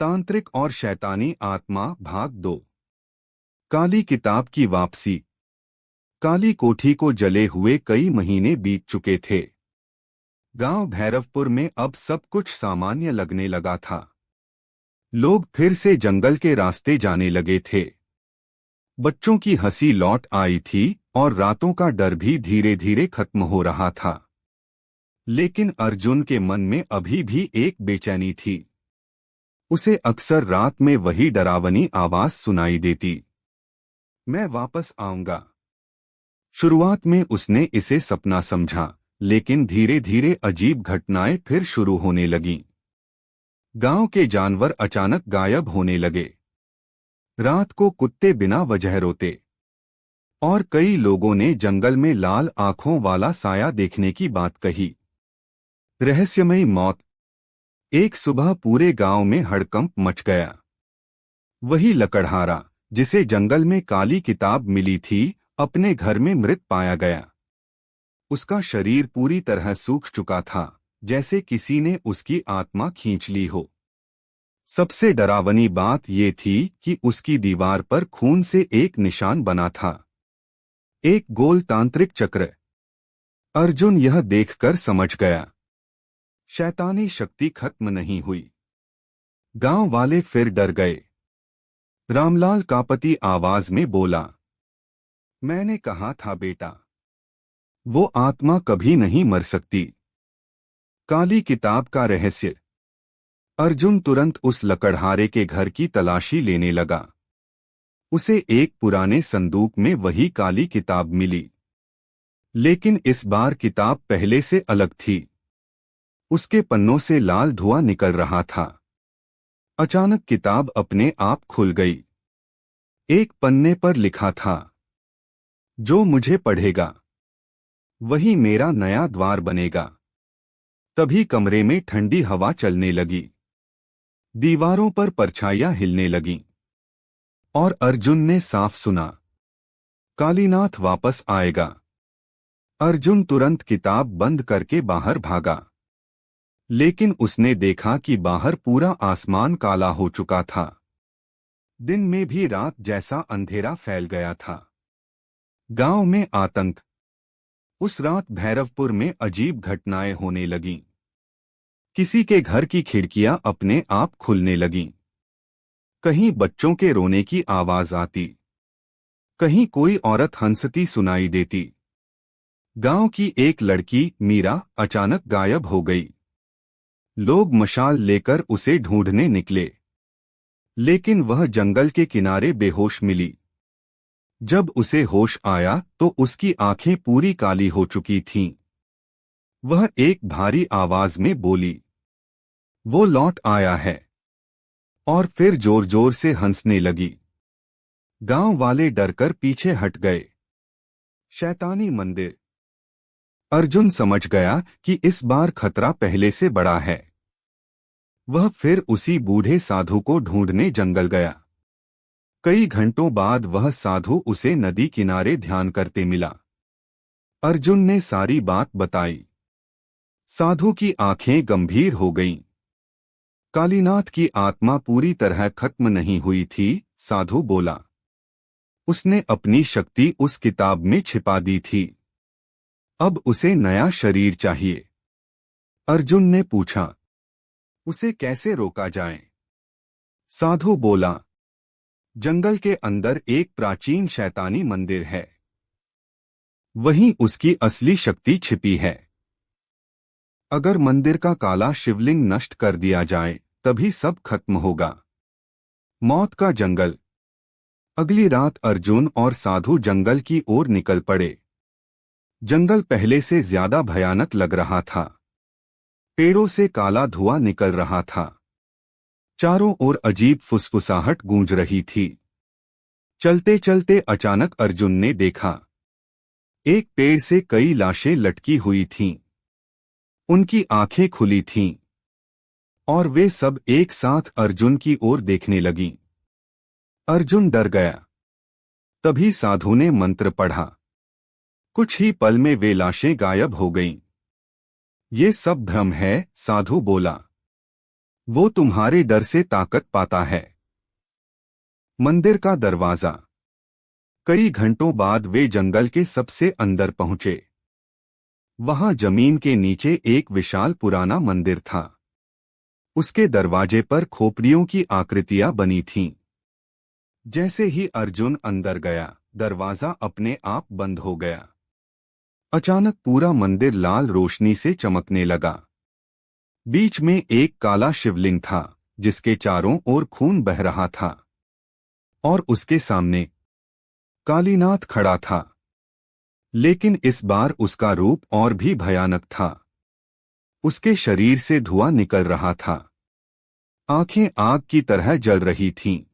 तांत्रिक और शैतानी आत्मा भाग 2। काली किताब की वापसी। काली कोठी को जले हुए कई महीने बीत चुके थे। गांव भैरवपुर में अब सब कुछ सामान्य लगने लगा था। लोग फिर से जंगल के रास्ते जाने लगे थे। बच्चों की हंसी लौट आई थी और रातों का डर भी धीरे धीरे खत्म हो रहा था। लेकिन अर्जुन के मन में अभी भी एक बेचैनी थी। उसे अक्सर रात में वही डरावनी आवाज सुनाई देती, मैं वापस आऊंगा। शुरुआत में उसने इसे सपना समझा, लेकिन धीरे धीरे अजीब घटनाएं फिर शुरू होने लगीं। गांव के जानवर अचानक गायब होने लगे। रात को कुत्ते बिना वजह रोते और कई लोगों ने जंगल में लाल आंखों वाला साया देखने की बात कही। रहस्यमयी मौत। एक सुबह पूरे गांव में हड़कंप मच गया। वही लकड़हारा जिसे जंगल में काली किताब मिली थी, अपने घर में मृत पाया गया। उसका शरीर पूरी तरह सूख चुका था, जैसे किसी ने उसकी आत्मा खींच ली हो। सबसे डरावनी बात ये थी कि उसकी दीवार पर खून से एक निशान बना था, एक गोल तांत्रिक चक्र। अर्जुन यह देखकर समझ गया, शैतानी शक्ति खत्म नहीं हुई। गांव वाले फिर डर गए। रामलाल कापती आवाज में बोला, मैंने कहा था बेटा, वो आत्मा कभी नहीं मर सकती। काली किताब का रहस्य। अर्जुन तुरंत उस लकड़हारे के घर की तलाशी लेने लगा। उसे एक पुराने संदूक में वही काली किताब मिली, लेकिन इस बार किताब पहले से अलग थी। उसके पन्नों से लाल धुआं निकल रहा था। अचानक किताब अपने आप खुल गई। एक पन्ने पर लिखा था, जो मुझे पढ़ेगा वही मेरा नया द्वार बनेगा। तभी कमरे में ठंडी हवा चलने लगी। दीवारों पर परछाइयां हिलने लगीं और अर्जुन ने साफ सुना, कालीनाथ वापस आएगा। अर्जुन तुरंत किताब बंद करके बाहर भागा, लेकिन उसने देखा कि बाहर पूरा आसमान काला हो चुका था। दिन में भी रात जैसा अंधेरा फैल गया था। गांव में आतंक। उस रात भैरवपुर में अजीब घटनाएं होने लगीं। किसी के घर की खिड़कियां अपने आप खुलने लगीं। कहीं बच्चों के रोने की आवाज आती, कहीं कोई औरत हंसती सुनाई देती। गांव की एक लड़की मीरा अचानक गायब हो गई। लोग मशाल लेकर उसे ढूंढने निकले, लेकिन वह जंगल के किनारे बेहोश मिली। जब उसे होश आया तो उसकी आंखें पूरी काली हो चुकी थीं। वह एक भारी आवाज में बोली, वो लौट आया है, और फिर जोर जोर से हंसने लगी। गांव वाले डरकर पीछे हट गए। शैतानी मंदिर। अर्जुन समझ गया कि इस बार खतरा पहले से बड़ा है। वह फिर उसी बूढ़े साधु को ढूंढने जंगल गया। कई घंटों बाद वह साधु उसे नदी किनारे ध्यान करते मिला। अर्जुन ने सारी बात बताई। साधु की आंखें गंभीर हो गईं। कालीनाथ की आत्मा पूरी तरह खत्म नहीं हुई थी, साधु बोला। उसने अपनी शक्ति उस किताब में छिपा दी थी। अब उसे नया शरीर चाहिए। अर्जुन ने पूछा, उसे कैसे रोका जाए? साधु बोला, जंगल के अंदर एक प्राचीन शैतानी मंदिर है, वहीं उसकी असली शक्ति छिपी है। अगर मंदिर का काला शिवलिंग नष्ट कर दिया जाए तभी सब खत्म होगा। मौत का जंगल। अगली रात अर्जुन और साधु जंगल की ओर निकल पड़े। जंगल पहले से ज्यादा भयानक लग रहा था। पेड़ों से काला धुआं निकल रहा था। चारों ओर अजीब फुसफुसाहट गूंज रही थी। चलते चलते अचानक अर्जुन ने देखा, एक पेड़ से कई लाशें लटकी हुई थीं। उनकी आंखें खुली थीं और वे सब एक साथ अर्जुन की ओर देखने लगीं। अर्जुन डर गया। तभी साधु ने मंत्र पढ़ा। कुछ ही पल में वे लाशें गायब हो गईं। ये सब भ्रम है, साधु बोला। वो तुम्हारे डर से ताकत पाता है। मंदिर का दरवाजा। कई घंटों बाद वे जंगल के सबसे अंदर पहुंचे। वहां जमीन के नीचे एक विशाल पुराना मंदिर था। उसके दरवाजे पर खोपड़ियों की आकृतियां बनी थीं। जैसे ही अर्जुन अंदर गया, दरवाजा अपने आप बंद हो गया। अचानक पूरा मंदिर लाल रोशनी से चमकने लगा। बीच में एक काला शिवलिंग था, जिसके चारों ओर खून बह रहा था। और उसके सामने कालीनाथ खड़ा था। लेकिन इस बार उसका रूप और भी भयानक था। उसके शरीर से धुआं निकल रहा था। आंखें आग की तरह जल रही थीं।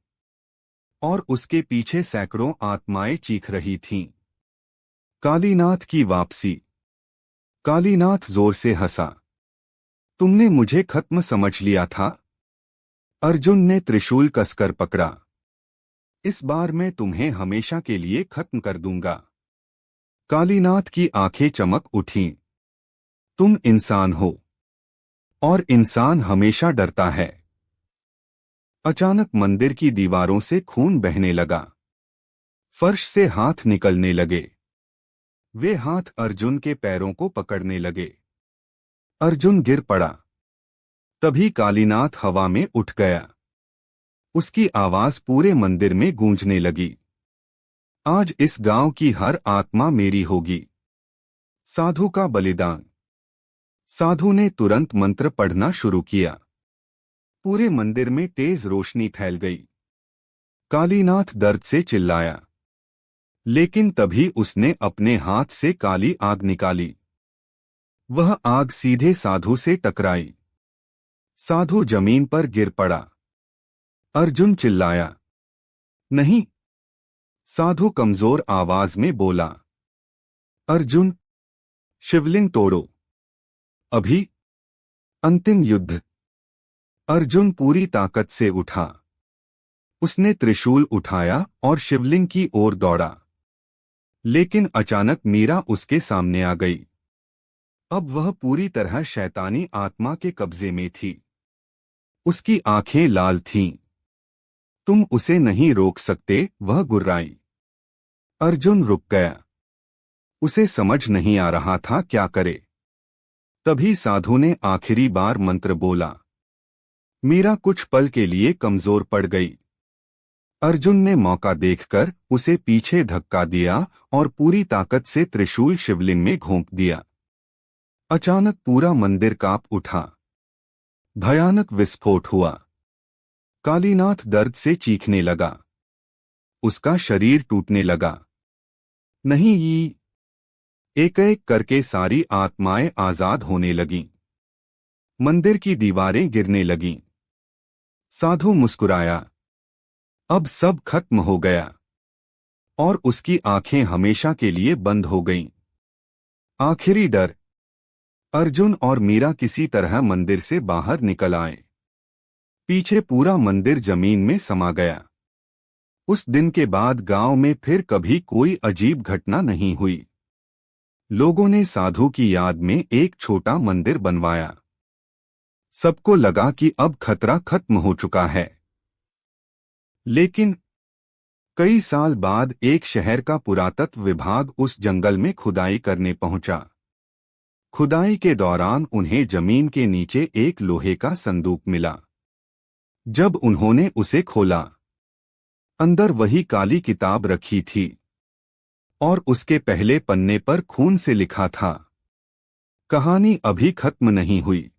और उसके पीछे सैकड़ों आत्माएं चीख रही थीं। कालीनाथ की वापसी। कालीनाथ जोर से हंसा। तुमने मुझे खत्म समझ लिया था। अर्जुन ने त्रिशूल कसकर पकड़ा। इस बार मैं तुम्हें हमेशा के लिए खत्म कर दूंगा। कालीनाथ की आंखें चमक उठीं। तुम इंसान हो, और इंसान हमेशा डरता है। अचानक मंदिर की दीवारों से खून बहने लगा। फर्श से हाथ निकलने लगे। वे हाथ अर्जुन के पैरों को पकड़ने लगे। अर्जुन गिर पड़ा। तभी कालीनाथ हवा में उठ गया। उसकी आवाज पूरे मंदिर में गूंजने लगी। आज इस गांव की हर आत्मा मेरी होगी। साधु का बलिदान। साधु ने तुरंत मंत्र पढ़ना शुरू किया। पूरे मंदिर में तेज रोशनी फैल गई। कालीनाथ दर्द से चिल्लाया। लेकिन तभी उसने अपने हाथ से काली आग निकाली। वह आग सीधे साधु से टकराई। साधु जमीन पर गिर पड़ा। अर्जुन चिल्लाया, नहीं। साधु कमजोर आवाज में बोला, अर्जुन, शिवलिंग तोड़ो। अभी। अंतिम युद्ध। अर्जुन पूरी ताकत से उठा। उसने त्रिशूल उठाया और शिवलिंग की ओर दौड़ा। लेकिन अचानक मीरा उसके सामने आ गई। अब वह पूरी तरह शैतानी आत्मा के कब्जे में थी। उसकी आंखें लाल थीं। तुम उसे नहीं रोक सकते, वह गुर्राई। अर्जुन रुक गया। उसे समझ नहीं आ रहा था क्या करे। तभी साधु ने आखिरी बार मंत्र बोला। मीरा कुछ पल के लिए कमजोर पड़ गई। अर्जुन ने मौका देखकर उसे पीछे धक्का दिया और पूरी ताकत से त्रिशूल शिवलिंग में घोंप दिया। अचानक पूरा मंदिर कांप उठा। भयानक विस्फोट हुआ। कालीनाथ दर्द से चीखने लगा। उसका शरीर टूटने लगा। नहीं, एक एक करके सारी आत्माएं आजाद होने लगीं। मंदिर की दीवारें गिरने लगीं। साधु मुस्कुराया। अब सब खत्म हो गया। और उसकी आंखें हमेशा के लिए बंद हो गईं। आखिरी डर। अर्जुन और मीरा किसी तरह मंदिर से बाहर निकल आए। पीछे पूरा मंदिर जमीन में समा गया। उस दिन के बाद गांव में फिर कभी कोई अजीब घटना नहीं हुई। लोगों ने साधु की याद में एक छोटा मंदिर बनवाया। सबको लगा कि अब खतरा खत्म हो चुका है। लेकिन कई साल बाद एक शहर का पुरातत्व विभाग उस जंगल में खुदाई करने पहुंचा। खुदाई के दौरान उन्हें जमीन के नीचे एक लोहे का संदूक मिला। जब उन्होंने उसे खोला, अंदर वही काली किताब रखी थी। और उसके पहले पन्ने पर खून से लिखा था, कहानी अभी खत्म नहीं हुई।